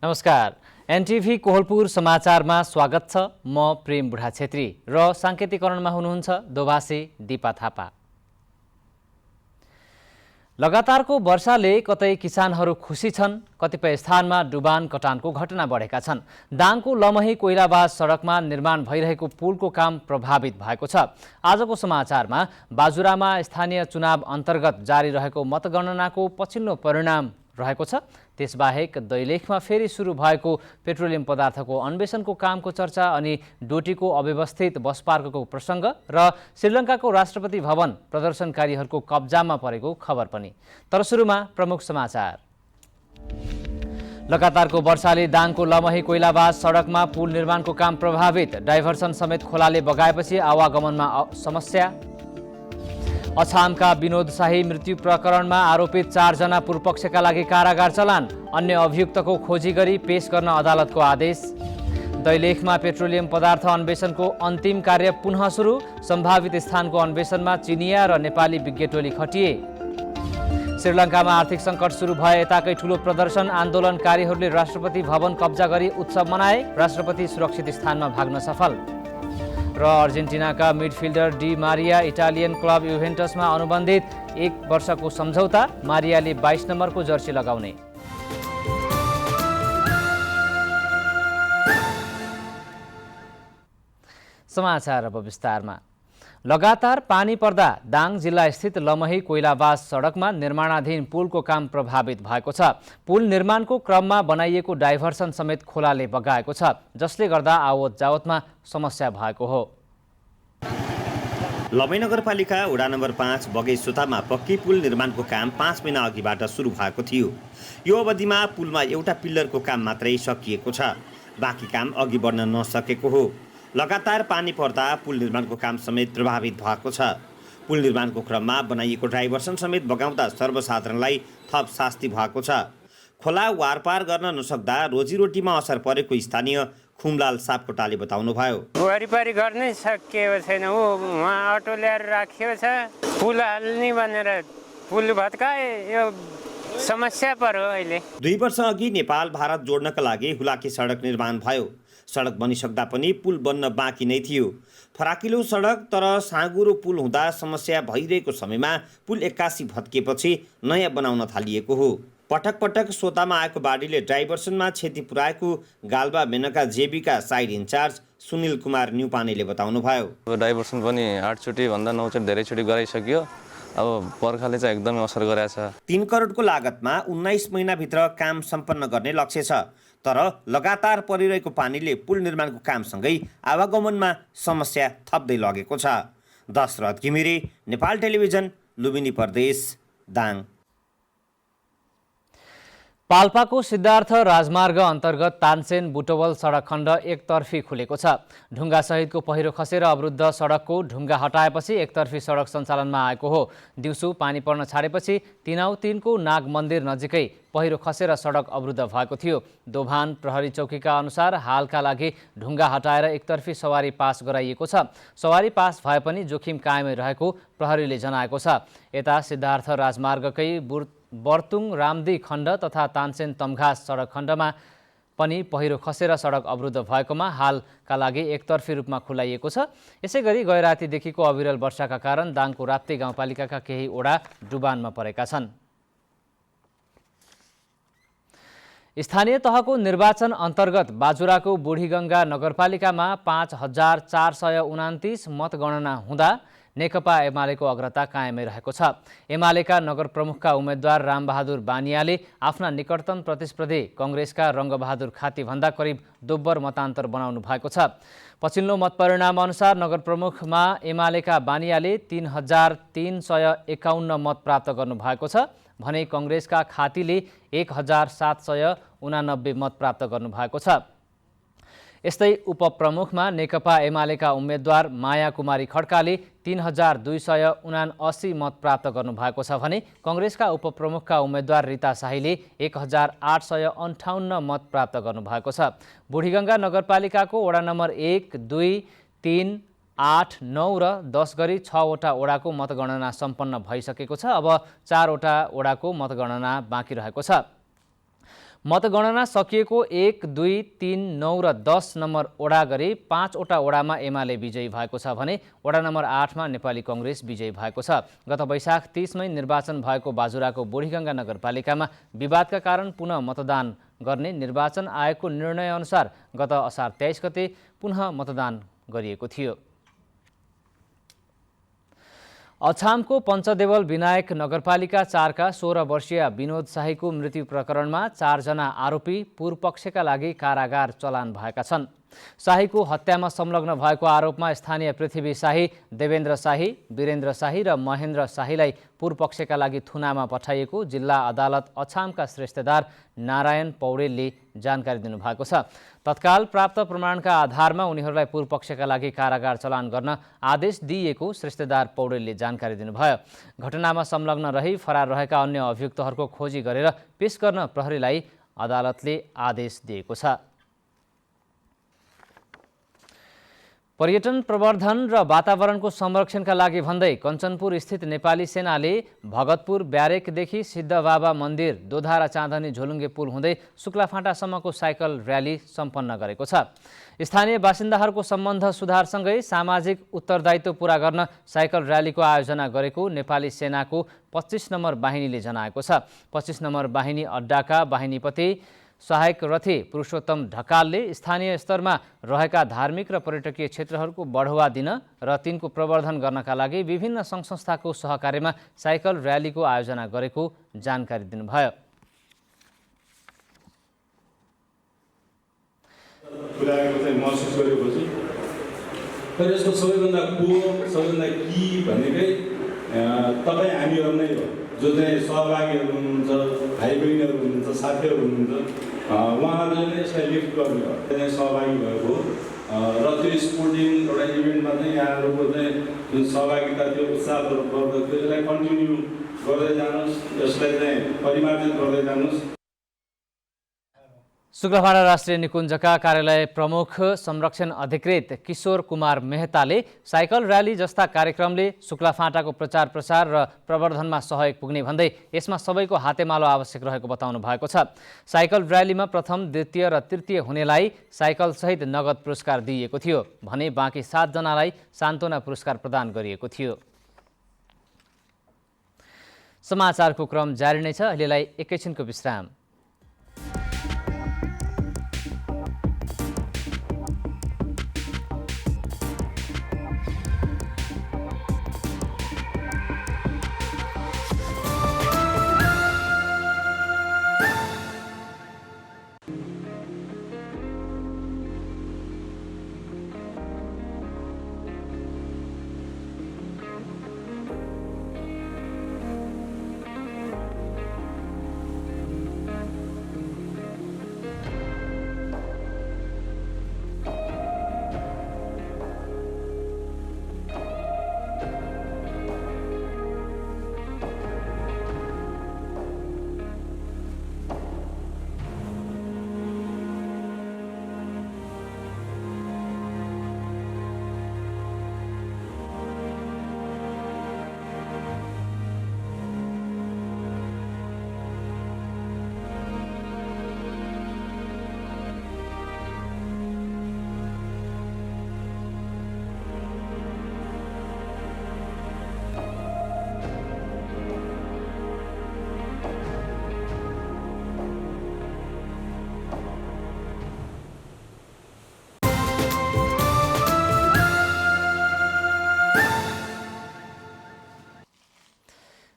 नमस्कार। एनटिभी कोहलपुर समाचारमा स्वागत छ। म प्रेम बुढा छेत्री र साङ्केतिकरणमा हुनुहुन्छ दोभाषी दीपा थापा। लगातारको वर्षाले कतै किसानहरू खुसी छन्, कतिपय स्थानमा डुबान कटानको घटना बढेका छन्। दाङको लमही कोइलाबाज सडकमा निर्माण भइरहेको पुलको काम प्रभावित भएको छ। आजको समाचारमा बाजुरामा स्थानीय चुनाव अन्तर्गत जारी रहेको मतगणनाको पछिल्लो परिणाम रहेको छ। त्यसबाहेक दैलेखमा फेरि सुरु भएको पेट्रोलियम पदार्थको अन्वेषणको कामको चर्चा अनि डोटीको अव्यवस्थित बस पार्कको प्रसङ्ग र श्रीलङ्काको राष्ट्रपति भवन प्रदर्शनकारीहरूको कब्जामा परेको खबर पनि। तर सुरुमा प्रमुख समाचार। लगातारको वर्षाले दाङको लमही कोइलाबाज सडकमा पुल निर्माणको काम प्रभावित। डाइभर्सन समेत खोलाले बगाएपछि आवागमनमा समस्या। अछामका विनोद शाही मृत्यु प्रकरणमा आरोपित 4 जना पूर्वपक्षका लागि कारागार चलान। अन्य अभियुक्तको खोजी गरी पेश गर्न अदालतको आदेश। दैलेखमा पेट्रोलियम पदार्थ अन्वेषणको अन्तिम कार्य पुनः सुरु। सम्भावित स्थानको अन्वेषणमा चिनिया र नेपाली विज्ञ टोली खटिए। श्रीलङ्कामा आर्थिक सङ्कट सुरु भए यताकै ठूलो प्रदर्शन। आन्दोलनकारीहरूले राष्ट्रपति भवन कब्जा गरी उत्सव मनाए। राष्ट्रपति सुरक्षित स्थानमा भाग्न सफल। र अर्जेन्टिनाका midfielder Di Maria Italian club युभेन्टसमा अनुबन्धित 1 वर्षको सम्झौता। मारियाले 22 नम्बरको जर्सी लगाउने। समाचार अब विस्तारमा। लगातार पानी पर्दा दाङ जिल्ला स्थित लमही कोइलाबाज सडकमा निर्माणाधीन पुलको काम प्रभावित भएको छ। पुल निर्माणको क्रममा बनाइएको डाइभर्सन समेत खोलाले बगाएको छ, जसले गर्दा आवत जावतमा समस्या भएको हो। लमही नगरपालिका वडा नम्बर 5 बगैसोतामा पक्की पुल निर्माणको काम 5 महिना अघिबाट सुरु भएको थियो। यो अवधिमा पुलमा एउटा पिल्लरको काम मात्रै सकिएको छ, बाँकी काम अघि बढ्न नसकेको हो। लगातार पानी पर्दा पुल निर्माणको काम समेत प्रभावित भएको छ। पुल निर्माणको क्रममा बनाइएको डाइभर्सन समेत बगाउँदा सर्वसाधारणलाई थप शास्ति भएको छ। खोला वारपार गर्न नसक्दा रोजीरोटीमा असर परेको स्थानीय खुमलाल सापकोटाले बताउनुभयो। वरिपरि गर्नै सकिएको छैन। उहाँ अटो ल्याएर राखिएको छ, पुल हाल्ने भनेर पुल भत्काए। यो समस्या पर्यो अहिले। 2 वर्ष अघि नेपाल भारत जोड्नका लागि हुलाकी सडक निर्माण भयो। सडक बनिसक्दा पनि पुल बन्न बाँकी नै थियो। फराकिलो सडक तर साँगुरो पुल हुँदा समस्या भइरहेको समयमा पुल 81 भत्किएपछि नयाँ बनाउन थालिएको हो। पटक पटक सोतामा आएको बाढीले डाइभर्सनमा क्षति पुर्याएको गाल्बा मेनका जेबीका साइड इन्चार्ज सुनिल कुमार न्युपानेले बताउनुभयो। डाइभर्सन पनि 8 चोटि भन्दा 9 चोटि धेरै चोटि गराइसक्यो। अब बर्खाले चाहिँ एकदमै असर गरेको छ। 3 करोडको लागतमा 19 महिनाभित्र काम सम्पन्न गर्ने लक्ष्य छ। तर लगातार परिरहेको पानीले पुल निर्माणको कामसँगै आवागमनमा समस्या थप्दै लगेको छ। दशरथ घिमिरे, नेपाल टेलिभिजन, लुम्बिनी प्रदेश, दाङ। पाल्पाको सिद्धार्थ राजमार्ग अन्तर्गत तानसेन बुटवल सडक खण्ड एकतर्फी खुलेको छ। ढुङ्गासहितको पहिरो खसेर अवरुद्ध सडकको ढुङ्गा हटाएपछि एकतर्फी सडक सञ्चालनमा आएको हो। दिउँसो पानी पर्न छाडेपछि तिनाउ 3 को नाग मन्दिर नजिकै पहिरो खसेर सडक अवरुद्ध भएको थियो। दोभान प्रहरी चौकीका अनुसार हालका लागि ढुङ्गा हटाएर एकतर्फी सवारी पास गराइएको छ। सवारी पास भए पनि जोखिम कायमै रहेको प्रहरीले जनाएको छ। यता सिद्धार्थ राजमार्गकै बर्तुङ रामदी खण्ड तथा तानसेन तमघास सडक खण्डमा पनि पहिरो खसेर सडक अवरुद्ध भएकोमा हालका लागि एकतर्फी रूपमा खुलाइएको छ। यसैगरी गैरातीदेखिको अविरल वर्षाका कारण दाङको राप्ती गाउँपालिकाका केही ओडा डुबानमा परेका छन्। स्थानीय तहको निर्वाचन अन्तर्गत बाजुराको बुढीगङ्गा नगरपालिकामा 5429 मतगणना हुँदा नेकपा एमालेको अग्रता कायमै रहेको छ। एमालेका नगर प्रमुखका उम्मेद्वार रामबहादुर बानियाले आफ्ना निकटतम प्रतिस्पर्धी कङ्ग्रेसका रङ्गबहादुर खातीभन्दा करिब दोब्बर मतान्तर बनाउनु भएको छ। पछिल्लो मतपरिणाम अनुसार नगर प्रमुखमा एमालेका बानियाले 3351 मत प्राप्त गर्नुभएको छ भने कङ्ग्रेसका खातीले 1789 मत प्राप्त गर्नुभएको छ। यस्तै उपप्रमुखमा नेकपा एमालेका उम्मेद्वार माया कुमारी खड्काले 3279 मत प्राप्त गर्नुभएको छ भने कङ्ग्रेसका उपप्रमुखका उम्मेद्वार रिता शाहीले 1858 मत प्राप्त गर्नुभएको छ। बुढीगङ्गा नगरपालिकाको वडा नम्बर 1, 2, 3, 8, 9 र 10 गरी 6 वटा ओडाको मतगणना सम्पन्न भइसकेको छ। अब 4 वटा ओडाको मतगणना बाँकी रहेको छ। मतगणना सकिएको 1, 2, 3, 9 र 10 नम्बर ओडा गरी 5वटा ओडामा एमाले विजयी भएको छ भने ओडा नम्बर 8मा नेपाली कङ्ग्रेस विजयी भएको छ। गत वैशाख 30मै निर्वाचन भएको बाजुराको बुढीगङ्गा नगरपालिकामा विवादका कारण पुनः मतदान गर्ने निर्वाचन आयोगको निर्णयअनुसार गत असार 23 गते पुनः मतदान गरिएको थियो। अछामको पञ्चदेवल विनायक नगरपालिका 4 का 16 वर्षीय विनोद शाहीको मृत्यु प्रकरणमा 4 जना आरोपी पूर्वपक्षका लागि कारागार चलान भएका छन्। शाहीको हत्यामा संलग्न भएको आरोपमा स्थानीय पृथ्वी शाही, देवेन्द्र शाही, वीरेन्द्र शाही र महेन्द्र शाहीलाई पूर्वपक्षका लागि थुनामा पठाइएको जिल्ला अदालत अछामका श्रेष्ठदार नारायण पौडेलले जानकारी दिनुभएको छ। तत्काल प्राप्त प्रमाणका आधारमा उनीहरूलाई पूर्वपक्षका लागि कारागार चलान गर्न आदेश दिइएको श्रेष्ठदार पौडेलले जानकारी दिनुभयो। घटनामा संलग्न रही फरार रहेका अन्य अभियुक्तहरूको खोजी गरेर पेश गर्न प्रहरीलाई अदालतले आदेश दिएको छ। पर्यटन प्रवर्धन र वातावरणको संरक्षणका लागि भन्दै कञ्चनपुर स्थित नेपाली सेनाले भगतपुर ब्यारेकदेखि सिद्धबाबा मन्दिर, दोधा र चाँदनी झोलुङ्गे पुल हुँदै शुक्लाफाँटासम्मको साइकल र्याली सम्पन्न गरेको छ। स्थानीय बासिन्दाहरूको सम्बन्ध सुधारसँगै सामाजिक उत्तरदायित्व पूरा गर्न साइकल र्यालीको आयोजना गरेको नेपाली सेनाको 25 नम्बर बाहिनीले जनाएको छ। 25 नम्बर बाहिनी अड्डाका बाहिनीपति सहायक रथी पुरुषोत्तम ढकालले स्थानीय स्तरमा रहेका धार्मिक र पर्यटकीय क्षेत्रहरूको बढावा दिन र तिनको प्रवर्धन गर्नका लागि विभिन्न सङ्घ संस्थाको सहकार्यमा साइकल र्यालीको आयोजना गरेको जानकारी दिनुभयो। महसुस गरेपछि तर यसको सबैभन्दा सबैभन्दा कि भनेकै तपाईँ हामीहरू नै हो, जो चाहिँ सहभागीहरू हुनुहुन्छ, भाइ बहिनीहरू हुनुहुन्छ, साथीहरू हुनुहुन्छ, उहाँहरूले नै यसलाई लिफ्ट गर्नु हो, त्यहाँ सहभागी भएको र त्यो स्पोर्टिङ एउटा इभेन्टमा चाहिँ यहाँहरूको चाहिँ जुन सहभागिता थियो, उत्साहहरू गर्दो थियो, यसलाई कन्टिन्यू गर्दै जानुहोस्, यसलाई चाहिँ परिमार्जित गर्दै जानुहोस्। शुक्लाफाँटा राष्ट्रिय निकुञ्जका कार्यालय प्रमुख संरक्षण अधिकृत किशोर कुमार मेहताले साइकल र्याली जस्ता कार्यक्रमले शुक्लाफाँटाको प्रचार प्रसार र प्रवर्धनमा सहयोग पुग्ने भन्दै यसमा सबैको हातेमालो आवश्यक रहेको बताउनु भएको छ। साइकल र्यालीमा प्रथम, द्वितीय र तृतीय हुनेलाई साइकलसहित नगद पुरस्कार दिइएको थियो भने बाँकी 7 जनालाई सान्त्वना पुरस्कार प्रदान गरिएको थियो। समाचारको क्रम जारी नै छ, अहिलेलाई एकैछिनको विश्राम।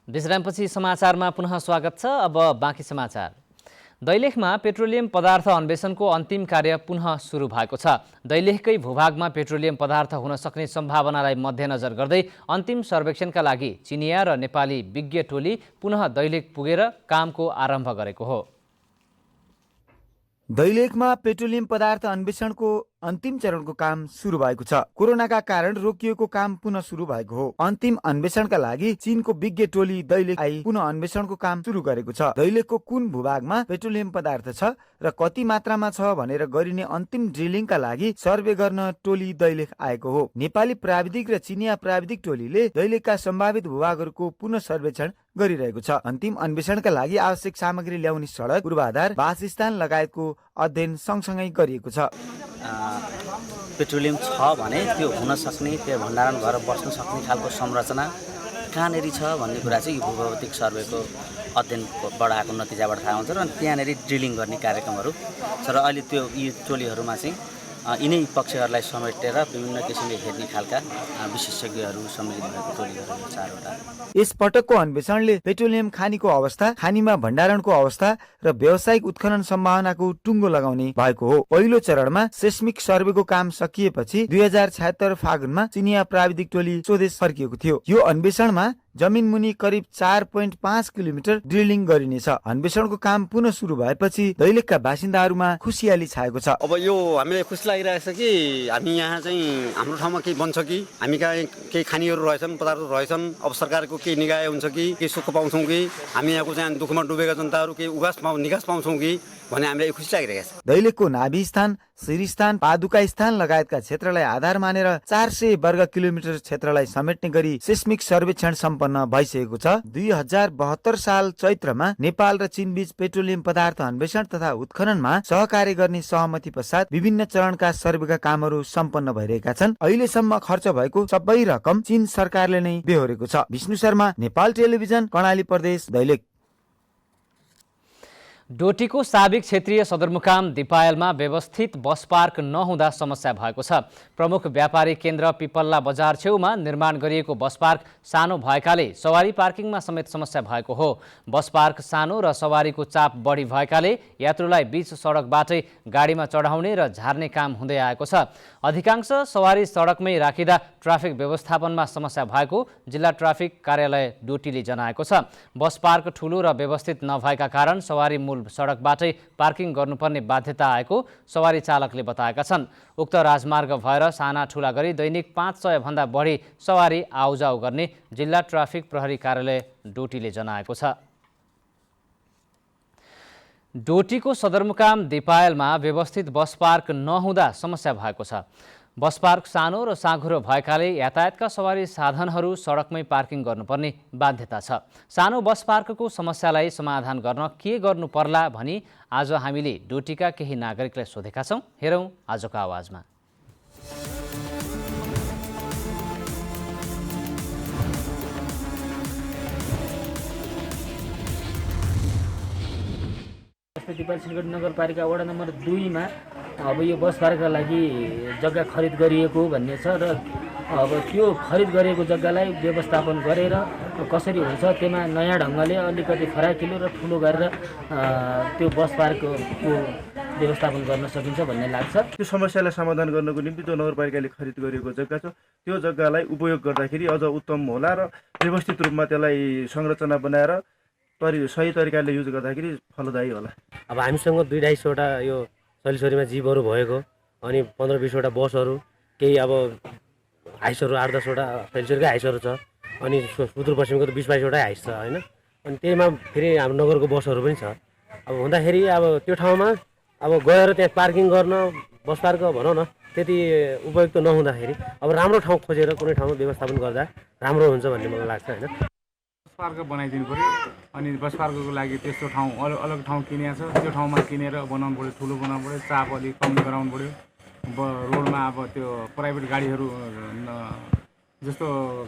विश्रामपछि समाचारमा पुनः स्वागत छ। अब बाँकी समाचार। दैलेखमा पेट्रोलियम पदार्थ अन्वेषणको अन्तिम कार्य पुनः सुरु भएको छ। दैलेखकै भूभागमा पेट्रोलियम पदार्थ हुन सक्ने सम्भावनालाई मध्यनजर गर्दै अन्तिम सर्वेक्षणका लागि चिनिया र नेपाली विज्ञ टोली पुनः दैलेख पुगेर कामको आरम्भ गरेको हो। दैलेखमा पेट्रोलियम पदार्थ अन्वेषणको अन्तिम चरणको काम सुरु भएको छ। कोरोनाका कारण रोकिएको काम पुनः सुरु भएको हो। अन्तिम अन्वेषणका लागि चीनको विज्ञ टोली दैलेख आई पुनः अन्वेषणको काम सुरु गरेको छ। दैलेखको कुन भूभागमा पेट्रोलियम पदार्थ छ र कति मात्रामा छ भनेर गरिने अन्तिम ड्रिलिङका लागि सर्वे गर्न टोली दैलेख आएको हो। नेपाली प्राविधिक र चिनिया प्राविधिक टोलीले दैलेखका सम्भावित भूभागहरूको पुनः सर्वेक्षण गरिरहेको छ। अन्तिम अन्वेषणका लागि आवश्यक सामग्री ल्याउने सडक, पूर्वाधार, वासस्थान लगायतको अध्ययन सँगसँगै गरिएको छ। पेट्रोलियम छ भने त्यो हुन सक्ने, त्यो भण्डारण भएर बस्न सक्ने खालको संरचना कहाँनेरि छ भन्ने कुरा चाहिँ यो भूभौतिक सर्वेको अध्ययनबाट आएको नतिजाबाट थाहा हुन्छ र त्यहाँनेरि ड्रिलिङ गर्ने कार्यक्रमहरू छ। र अहिले त्यो यी टोलीहरूमा चाहिँ यिनै पक्षहरूलाई समेटेर विभिन्न किसिमले हेर्ने खालका विशेषज्ञहरू सम्मिलित भएको टोलीहरू 4वटा। यस पटकको अन्वेषणले पेट्रोलियम खानीको अवस्था, खानीमा भण्डारणको अवस्था र व्यावसायिक उत्खनन सम्भावनाको टुङ्गो लगाउने भएको हो। पहिलो चरणमा सेस्मिक सर्वेको काम सकिएपछि 2076 फागुनमा चिनिया प्राविधिक टोली स्वदेश फर्किएको थियो। यो अन्वेषणमा जमिन मुनि करिब 4.5 किलोमिटर ड्रिलिङ गरिनेछ। अन्वेषणको काम पुनः सुरु भएपछि दैलेखका बासिन्दाहरूमा खुसियाली छाएको छ। अब यो हामीलाई खुसी लागिरहेको छ कि हामी यहाँ चाहिँ हाम्रो ठाउँमा केही बन्छ कि, हामी कहाँ केही खानीहरू रहेछन्, पदार्थहरू रहेछन्, अब सरकारको केही निकाय हुन्छ कि, केही सुख पाउँछौँ कि, हामी यहाँको चाहिँ दुःखमा डुबेका जनताहरू केही निकास पाउँछौँ कि भन्ने हामीलाई खुसी लागिरहेको छ। दैलेखको नाभि स्थान, श्रीस्थान, पादुका स्थान लगायतका क्षेत्रलाई आधार मानेर 400 वर्ग किलोमिटर क्षेत्रलाई समेट्ने गरी सेस्मिक सर्वेक्षण सम्पन्न भइसकेको छ। 2072 साल चैत्रमा नेपाल र चीन बीच पेट्रोलियम पदार्थ अन्वेषण तथा उत्खननमा सहकार्य गर्ने सहमति पश्चात विभिन्न चरणका सर्वेका कामहरू सम्पन्न भइरहेका छन्। अहिलेसम्म खर्च भएको सबै रकम चीन सरकारले नै बेहोरेको छ। विष्णु शर्मा, नेपाल टेलिभिजन, कर्णाली प्रदेश, दैलेख। डोटीको साबिक क्षेत्रीय सदरमुकाम दिपायलमा व्यवस्थित बस पार्क नहुँदा समस्या भएको छ। प्रमुख व्यापारी केन्द्र पिपल्ला बजार छेउमा निर्माण गरिएको बस पार्क सानो भएकाले सवारी पार्किङमा समेत समस्या भएको हो। बस पार्क सानो र सवारीको चाप बढी भएकाले यात्रुलाई बीच सडकबाटै गाडीमा चढाउने र झार्ने काम हुँदै आएको छ। अधिकांश सवारी सडकमै राखिँदा ट्राफिक व्यवस्थापनमा समस्या भएको जिल्ला ट्राफिक कार्यालय डोटीले जनाएको छ। बस पार्क ठूलो र व्यवस्थित नभएका कारण सवारी सडकबाटै पार्किङ गर्नुपर्ने बाध्यता आएको सवारी चालकले बताएका छन्। उक्त राजमार्ग भएर साना ठुला गरी दैनिक 500 भन्दा बढी सवारी आउजाउ गर्ने जिल्ला ट्राफिक प्रहरी कार्यालय डोटीले जनाएको छ। डोटीको सदरमुकाम दिपायलमा व्यवस्थित बस पार्क नहुँदा समस्या भएको छ। बस पार्क सानो र साँघुरो भएकाले यातायातका सवारी साधनहरू सडकमै पार्किङ गर्नुपर्ने बाध्यता छ। सानो बस पार्कको समस्यालाई समाधान गर्न के गर्नु पर्ला भनी आज हामीले डोटीका केही नागरिकलाई सोधेका छौँ। हेरौँ आजको आवाजमा। दिपायल सिलगढी नगरपालिका वडा नम्बर 2 मा अब यो बस पार्कका लागि जग्गा खरिद गरिएको भन्ने छ र अब त्यो खरिद गरेको जग्गालाई व्यवस्थापन गरेर कसरी हुन्छ त्यसमा नयाँ ढङ्गले अलिकति फराकिलो र ठुलो गरेर त्यो बस पार्कको व्यवस्थापन गर्न सकिन्छ भन्ने लाग्छ। त्यो समस्यालाई समाधान गर्नको निम्ति जो नगरपालिकाले खरिद गरेको जग्गा छ त्यो जग्गालाई उपयोग गर्दाखेरि अझ उत्तम होला र व्यवस्थित रूपमा त्यसलाई संरचना बनाएर सही तरिकाले युज गर्दाखेरि फलदायी होला। अब हामीसँग 250-वटा यो सलिसरीमा जीपहरू भएको अनि 15-20वटा बसहरू, केही अब हाइसहरू 8-10वटा सलिसरीकै हाइसहरू छ अनि सुदूरपश्चिमको त 20-22वटा हाइस छ होइन। अनि त्यहीमा फेरि हाम्रो नगरको बसहरू पनि छ। अब हुँदाखेरि अब त्यो ठाउँमा अब गएर त्यहाँ पार्किङ गर्न बस पार्क भनौँ न त्यति उपयुक्त नहुँदाखेरि अब राम्रो ठाउँ खोजेर कुनै ठाउँमा व्यवस्थापन गर्दा राम्रो हुन्छ भन्ने मलाई लाग्छ होइन। बस पार्क बनाइदिनु पऱ्यो अनि बस पार्कको लागि त्यस्तो ठाउँ अलग ठाउँ किनेको छ, त्यो ठाउँमा किनेर बनाउनु पऱ्यो, ठुलो बनाउनु पऱ्यो, चाप अलिक कम गराउनु पऱ्यो। रोडमा अब त्यो प्राइभेट गाडीहरू जस्तो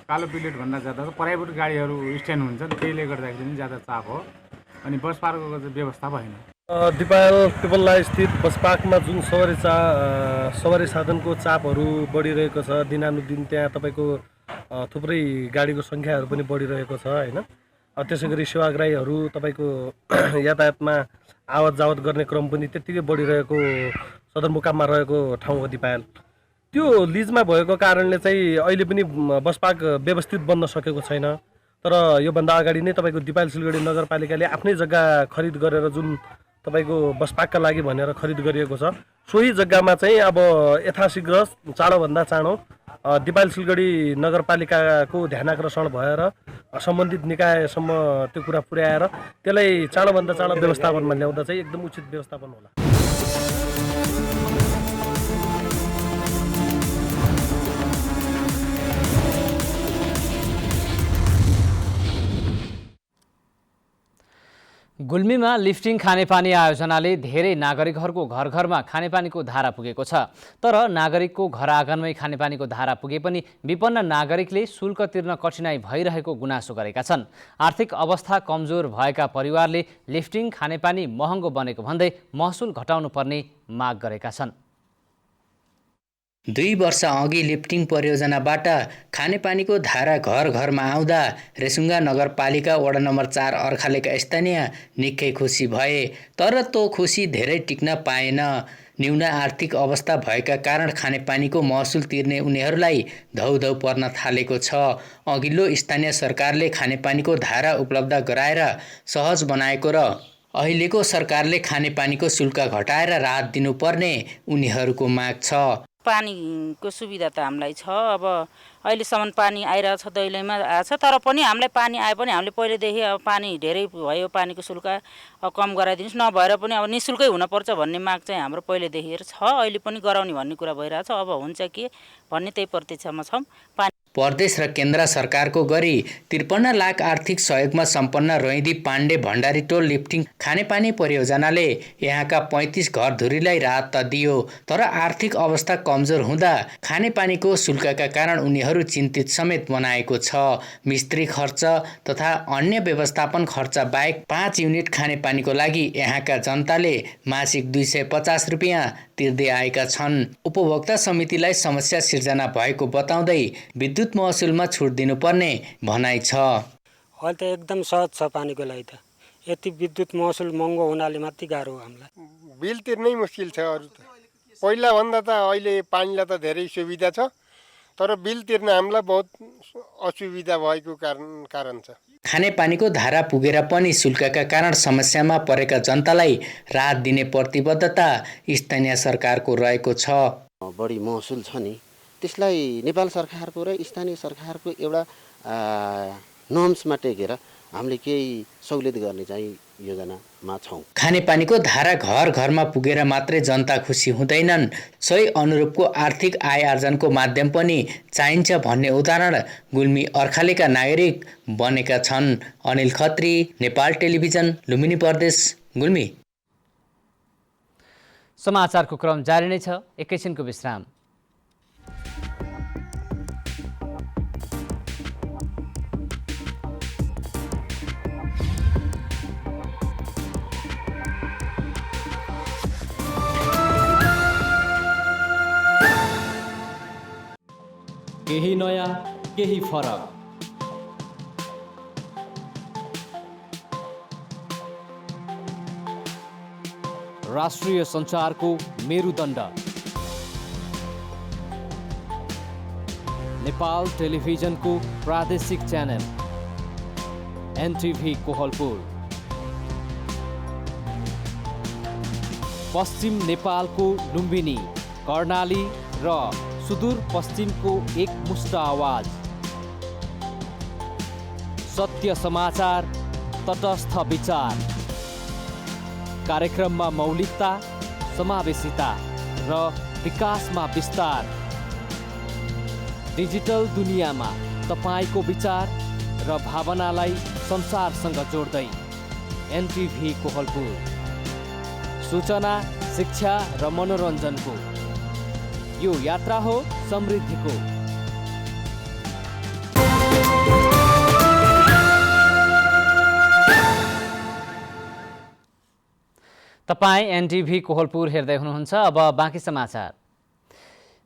कालो पिलेट भन्दा ज्यादा त प्राइभेट गाडीहरू स्ट्यान्ड हुन्छन्, त्यसले गर्दाखेरि पनि ज्यादा चाप हो अनि बस पार्कको चाहिँ व्यवस्था भएन। दिपायल पिपल्ला स्थित बस पार्कमा जुन सवारी साधनको चापहरू बढिरहेको छ, दिनानुदिन त्यहाँ तपाईँको थुप्रै गाडीको सङ्ख्याहरू पनि बढिरहेको छ होइन। त्यसै गरी सेवाग्राहीहरू तपाईँको यातायातमा आवत जावत गर्ने क्रम पनि त्यत्तिकै बढिरहेको सदरमुकाममा रहेको ठाउँ हो दिपायल। त्यो लिजमा भएको कारणले चाहिँ अहिले पनि बस पार्क व्यवस्थित बन्न सकेको छैन। तर योभन्दा अगाडि नै तपाईँको दिपायल सिलगढी नगरपालिकाले आफ्नै जग्गा खरिद गरेर जुन तपाईँको बस पार्कका लागि भनेर खरिद गरिएको छ सोही जग्गामा चाहिँ अब यथाशीघ्र चाँडोभन्दा चाँडो दिपायल सिलगढी नगरपालिकाको ध्यानाकर्षण भएर सम्बन्धित निकायसम्म त्यो कुरा पुर्याएर त्यसलाई चाँडोभन्दा चाँडो व्यवस्थापनमा ल्याउँदा चाहिँ एकदम उचित व्यवस्थापन होला। गुल्मीमा लिफ्टिङ खानेपानी आयोजनाले धेरै नागरिकहरूको घर घरमा खानेपानीको धारा पुगेको छ। तर नागरिकको घर आँगनमै खानेपानीको धारा पुगे पनि विपन्न नागरिकले शुल्क तिर्न कठिनाई भइरहेको गुनासो गरेका छन्। आर्थिक अवस्था कमजोर भएका परिवारले लिफ्टिङ खानेपानी महँगो बनेको भन्दै महसुल घटाउनु पर्ने माग गरेका छन्। 2 वर्ष अघि लिफ्टिङ परियोजनाबाट खानेपानीको धारा घर घरमा आउँदा रेसुङ्गा नगरपालिका वडा नम्बर 4 अर्खालेका स्थानीय निकै खुसी भए। तर त्यो खुसी धेरै टिक्न पाएन। न्यून आर्थिक अवस्था भएका कारण खानेपानीको महसुल तिर्ने उनीहरूलाई धौधौ पर्न थालेको छ। अघिल्लो स्थानीय सरकारले खानेपानीको धारा उपलब्ध गराएर सहज बनाएको र अहिलेको सरकारले खानेपानीको शुल्क घटाएर राहत दिनुपर्ने उनीहरूको माग छ। पानीको सुविधा त हामीलाई छ। अब अहिलेसम्म पानी आइरहेछ, दैलोमा आएछ, तर पनि हामीलाई पानी आए पनि हामीले पहिलेदेखि अब पानी धेरै भयो, पानीको शुल्क कम गराइदिनुहोस्, नभएर पनि अब निःशुल्कै हुनुपर्छ भन्ने माग चाहिँ हाम्रो पहिलेदेखि छ। अहिले पनि गराउने भन्ने कुरा भइरहेछ। अब हुन्छ के भन्ने त्यही प्रतीक्षामा छौँ। प्रदेश र केन्द्र सरकारको गरी 53 लाख आर्थिक सहयोगमा सम्पन्न रोहिदी पाण्डे भण्डारी टोल लिफ्टिङ खानेपानी परियोजनाले यहाँका 35 घरधुरीलाई राहत त दियो, तर आर्थिक अवस्था कमजोर हुँदा खानेपानीको शुल्कका कारण उनीहरू चिन्तित समेत बनाएको छ। मिस्त्री खर्च तथा अन्य व्यवस्थापन खर्च बाहेक 5 युनिट खानेपानीको लागि यहाँका जनताले मासिक 250 रुपियाँ तिर्दै आएका छन्। उपभोक्ता समितिलाई समस्या सिर्जना भएको बताउँदै विद्युत महसुलमा छुट दिनुपर्ने भनाइ छ। अहिले त एकदम सहज छ पानीको लागि त। यति विद्युत महसुल महँगो हुनाले मात्रै गाह्रो हो हामीलाई। बिल तिर्नै मुस्किल छ। अरू त पहिला भन्दा त अहिले पानीलाई त धेरै सुविधा छ, तर बिल तिर्न हामीलाई बहुत असुविधा भएको कारण छ। खानेपानीको धारा पुगेर पनि शुल्कका कारण समस्यामा परेका जनतालाई राहत दिने प्रतिबद्धता स्थानीय सरकारको रहेको छ। बढी महसुल छ नि, त्यसलाई नेपाल सरकारको र स्थानीय सरकारको एउटा नर्म्समा टेकेर हामीले केही सहुलियत गर्ने चाहिँ योजनामा छौँ। खानेपानीको धारा घर घरमा पुगेर मात्रै जनता खुसी हुँदैनन्, सही अनुरूपको आर्थिक आय आर्जनको माध्यम पनि चाहिन्छ भन्ने उदाहरण गुल्मी अर्खालेका नागरिक बनेका छन्। अनिल खत्री, नेपाल टेलिभिजन, लुम्बिनी प्रदेश, गुल्मी। समाचारको क्रम जारी नै छ, एकैछिनको विश्राम। केही नयाँ, केही फरक। राष्ट्रिय सञ्चारको मेरुदण्ड नेपाल टेलिभिजनको प्रादेशिक च्यानल एनटिभी कोहलपुर। पश्चिम नेपालको लुम्बिनी, कर्णाली र सुदूर पश्चिमको एकमुष्ट आवाज। सत्य समाचार, तटस्थ विचार। कार्यक्रममा मौलिकता, समावेशिता र विकासमा विस्तार। डिजिटल दुनियाँमा तपाईको विचार र भावनालाई संसारसँग जोड्दै एनटिभी कोहलपुर। सूचना, शिक्षा र मनोरञ्जनको यो यात्रा हो समृद्धिको। तपाईं एनटिभी कोहलपुर हेर्दै हुनुहुन्छ। अब बाँकी समाचार।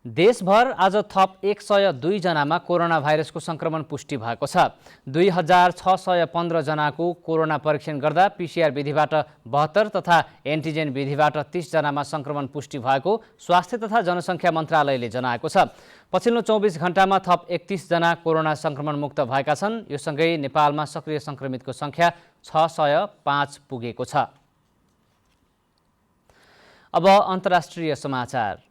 देशभर आज थप 102 जनामा कोरोना भाइरसको संक्रमण पुष्टि भएको छ। 2615 जनाको कोरोना परीक्षण गर्दा पीसीआर विधिबाट 72 तथा एन्टिजेन विधिबाट 30 जनामा संक्रमण पुष्टि भएको स्वास्थ्य तथा जनसङ्ख्या मन्त्रालयले जनाएको छ। पछिल्लो 24 घण्टामा थप 31 जना कोरोना संक्रमण मुक्त भएका छन्। यो सँगै नेपालमा सक्रिय संक्रमितको संख्या 605 पुगेको छ। अब अन्तर्राष्ट्रिय समाचार।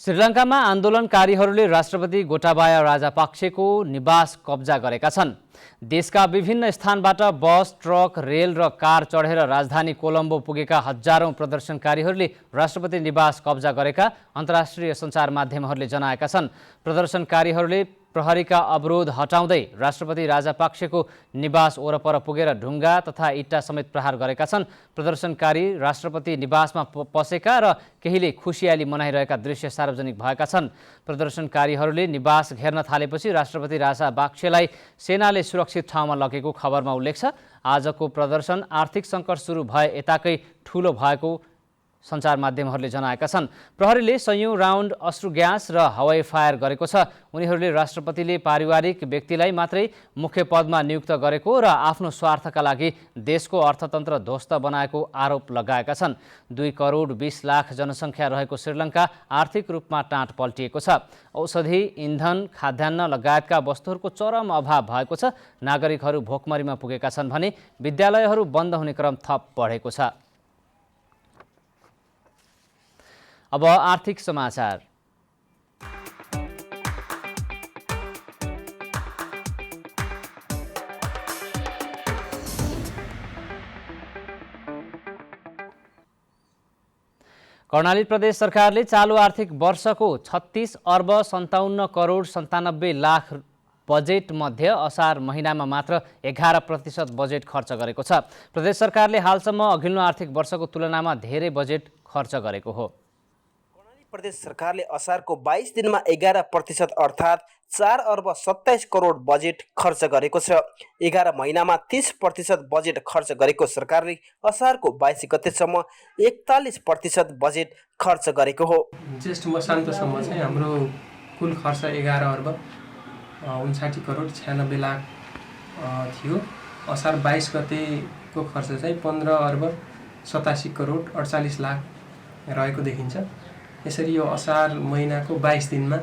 श्रीलङ्कामा आन्दोलनकारीहरूले राष्ट्रपति गोटाबाया राजापाक्सेको निवास कब्जा गरेका छन्। देशका विभिन्न स्थानबाट बस, ट्रक, रेल र कार चढेर राजधानी कोलम्बो पुगेका हजारौं प्रदर्शनकारीहरूले राष्ट्रपति निवास कब्जा गरेका अन्तर्राष्ट्रिय सञ्चार माध्यमहरूले जनाएका छन्। प्रदर्शनकारीहरूले प्रहरीका अवरोध हटाउँदै राष्ट्रपति राजापाक्सेको निवास वरपर पुगेर ढुङ्गा तथा इट्टा समेत प्रहार गरेका छन्। प्रदर्शनकारी राष्ट्रपति निवासमा पसेका र केहीले खुसियाली मनाइरहेका दृश्य सार्वजनिक भएका छन्। प्रदर्शनकारीहरूले निवास घेर्न थालेपछि राष्ट्रपति राजापाक्सेलाई सेनाले सुरक्षित ठाउँमा लगेको खबरमा उल्लेख छ। आजको प्रदर्शन आर्थिक सङ्कट सुरु भए यताकै ठूलो भएको सञ्चार माध्यमहरूले जनाएका छन्। प्रहरीले सयौं राउन्ड अश्रु ग्यास र हवाई फायर गरेको छ। उनीहरूले राष्ट्रपतिले पारिवारिक व्यक्तिलाई मात्रै मुख्य पदमा नियुक्त गरेको र आफ्नो स्वार्थका लागि देशको अर्थतन्त्र ध्वस्त बनाएको आरोप लगाएका छन्। 2 करोड 20 लाख जनसङ्ख्या रहेको श्रीलङ्का आर्थिक रूपमा टाँट पल्टिएको छ। औषधि, इन्धन, खाद्यान्न लगायतका वस्तुहरूको चरम अभाव भएको छ। नागरिकहरू भोकमरीमा पुगेका छन् भने विद्यालयहरू बन्द हुने क्रम थप बढेको छ। अब आर्थिक समाचार। कर्णाली प्रदेश सरकारले चालु आर्थिक वर्षको 36 अर्ब 57 करोड 97 लाख बजेट मध्ये असार महिनामा मात्र 11% बजेट खर्च गरेको छ। प्रदेश सरकारले हालसम्म अघिल्लो आर्थिक वर्षको तुलनामा धेरै बजेट खर्च गरेको हो। प्रदेश सरकारले असारको 22 दिनमा 11% अर्थात् 4 अर्ब 27 करोड बजेट खर्च गरेको छ। 11 महिनामा 30% बजेट खर्च गरेको सरकारले असारको 22 गतेसम्म 41% बजेट खर्च गरेको हो। ज्येष्ठ मसान्तसम्म चाहिँ हाम्रो कुल खर्च 11 अर्ब 59 करोड 96 लाख थियो। असार 22 गतेको खर्च चाहिँ 15 अर्ब 87 करोड 48 लाख रहेको देखिन्छ। यसरी यो असार महिनाको 22 दिनमा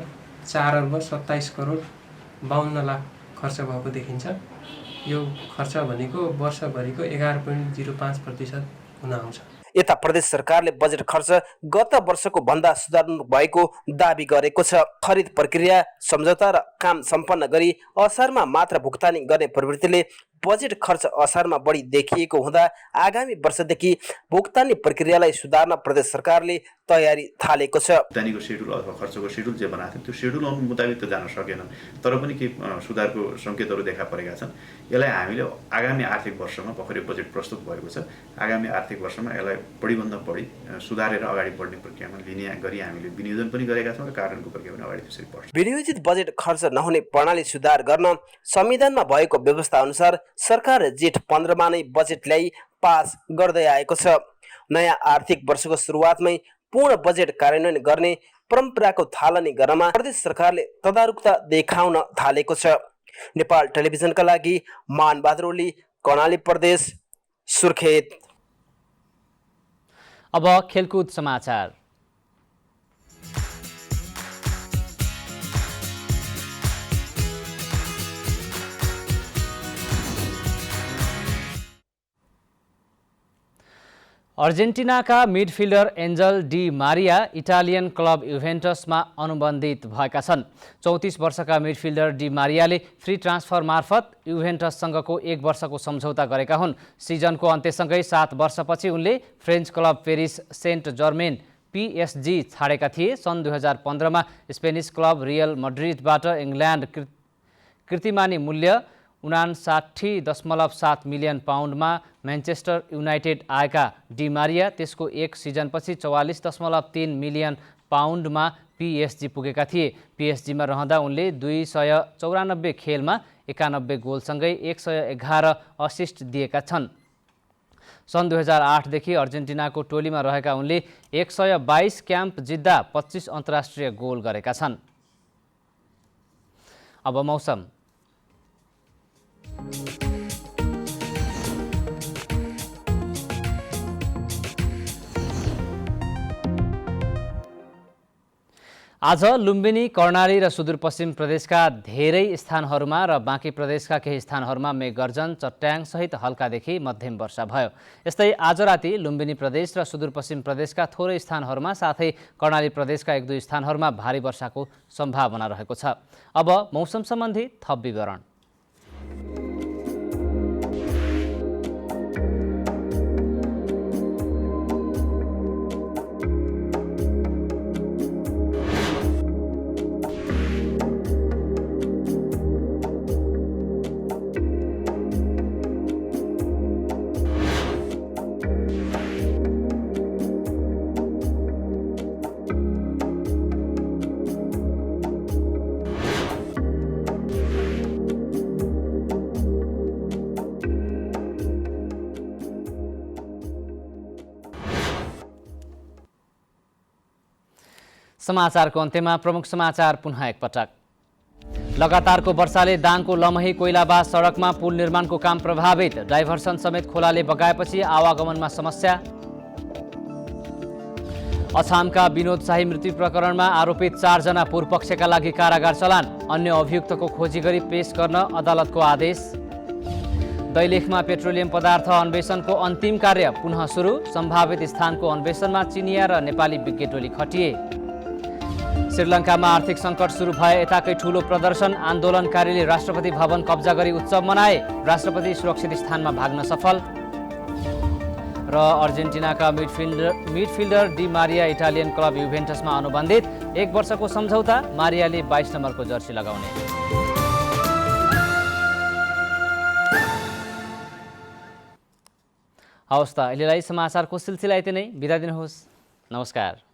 4 अर्ब 27 करोड 52 लाख खर्च भएको देखिन्छ। यो खर्च भनेको वर्षभरिको 11.05% हुन आउँछ। यता प्रदेश सरकारले बजेट खर्च गत वर्षको भन्दा सुधार्नु भएको दाबी गरेको छ। खरिद प्रक्रिया, सम्झौता र काम सम्पन्न गरी असारमा मात्र भुक्तानी गर्ने प्रवृत्तिले बजेट खर्च असारमा बढी देखिएको हुँदा आगामी वर्षदेखि भुक्तानी प्रक्रियालाई सुधार्न प्रदेश सरकारले तयारी थालेको छ। भुक्तानीको शेड्युल अथवा खर्चको शेड्युल जे बनाएको थियो त्यो शेड्युल मुताबिक त जान सकेन, तर पनि के सुधारको सङ्केतहरू देखा परेका छन्। यसलाई हामीले आगामी आर्थिक वर्षमा भर्खरै बजेट प्रस्तुत भएको छ। आगामी आर्थिक वर्षमा यसलाई बढीभन्दा बढी सुधारेर अगाडि बढ्ने प्रक्रियामा लिने गरी हामीले विनियोजन पनि गरेका छौँ र कार्यान्वयनको प्रक्रिया पनि अगाडि त्यसरी बढ्छ। विनियोजित बजेट खर्च नहुने प्रणाली सुधार गर्न संविधानमा भएको व्यवस्था अनुसार सरकार जेठ 15मा नै बजेट ल्याई पास गर्दै आएको छ। नयाँ आर्थिक वर्षको सुरुवातमै पूर्ण बजेट कार्यान्वयन गर्ने परम्पराको थालनी गर्नमा प्रदेश सरकारले तदारुकता देखाउन थालेको छ। नेपाल टेलिभिजनका लागि मानबहादुर ओली, कर्णाली प्रदेश, सुर्खेत। अब खेलकुद समाचार। अर्जेन्टिनाका midfielder Angel Di Maria Italian club युभेन्टसमा अनुबन्धित भएका छन्। 34 वर्षका मिडफिल्डर डी मारियाले फ्री ट्रान्सफर मार्फत युभेन्टससँगको 1 वर्षको सम्झौता गरेका हुन्। सिजनको अन्त्यसँगै 7 वर्षपछि उनले French club Paris Saint Germain PSG छाडेका थिए। सन् 2015मा स्पेनिस क्लब रियल मड्रिडबाट इङ्ल्यान्ड कीर्तिमानी मूल्य 59.7 मिलियन पाउन्डमा म्यान्चेस्टर युनाइटेड आएका डी मारिया त्यसको 1 सिजनपछि 44.3 मिलियन पाउन्डमा PSG पुगेका थिए। PSG मा रहँदा उनले 294 खेलमा 91 गोलसँगै 111 असिस्ट दिएका छन्। सन् 2008 देखि अर्जेन्टिनाको टोलीमा रहेका उनले 122 क्याम्प जित्दा 25 अन्तर्राष्ट्रिय गोल गरेका छन्। अब मौसम। आज लुम्बिनी, कर्णाली र सुदूरपश्चिम प्रदेशका धेरै स्थानहरूमा र बाँकी प्रदेशका केही स्थानहरूमा मेघगर्जन, चट्याङसहित हल्कादेखि मध्यम वर्षा भयो। यस्तै आज राति लुम्बिनी प्रदेश र सुदूरपश्चिम प्रदेशका थोरै स्थानहरूमा साथै कर्णाली प्रदेशका 1-2 स्थानहरूमा भारी वर्षाको सम्भावना रहेको छ। अब मौसम सम्बन्धी थप विवरण। समाचारको अन्त्यमा प्रमुख समाचार पुनः एकपटक। लगातारको वर्षाले दाङको लमही कोइलाबास सडकमा पुल निर्माणको काम प्रभावित, डाइभर्सन समेत खोलाले बगाएपछि आवागमनमा समस्या। अछामका विनोद शाही मृत्यु प्रकरणमा आरोपित 4 जना पूर्वपक्षका लागि कारागार चलान, अन्य अभियुक्तको खोजी गरी पेश गर्न अदालतको आदेश। दैलेखमा पेट्रोलियम पदार्थ अन्वेषणको अन्तिम कार्य पुनः सुरु, सम्भावित स्थानको अन्वेषणमा चिनिया र नेपाली विज्ञ टोली खटिए। श्रीलङ्कामा आर्थिक सङ्कट सुरु भए यताकै ठूलो प्रदर्शन, आन्दोलनकारीले राष्ट्रपति भवन कब्जा गरी उत्सव मनाए, राष्ट्रपति सुरक्षित स्थानमा भाग्न सफल। र अर्जेन्टिनाका midfielder Di Maria Italian club युभेन्टसमा अनुबन्धित, 1 वर्षको सम्झौता, मारियाले 22 नम्बरको जर्सी लगाउने। हवस् त, अहिलेलाई समाचारको सिलसिला यति नै, बिदा दिनुहोस्, नमस्कार।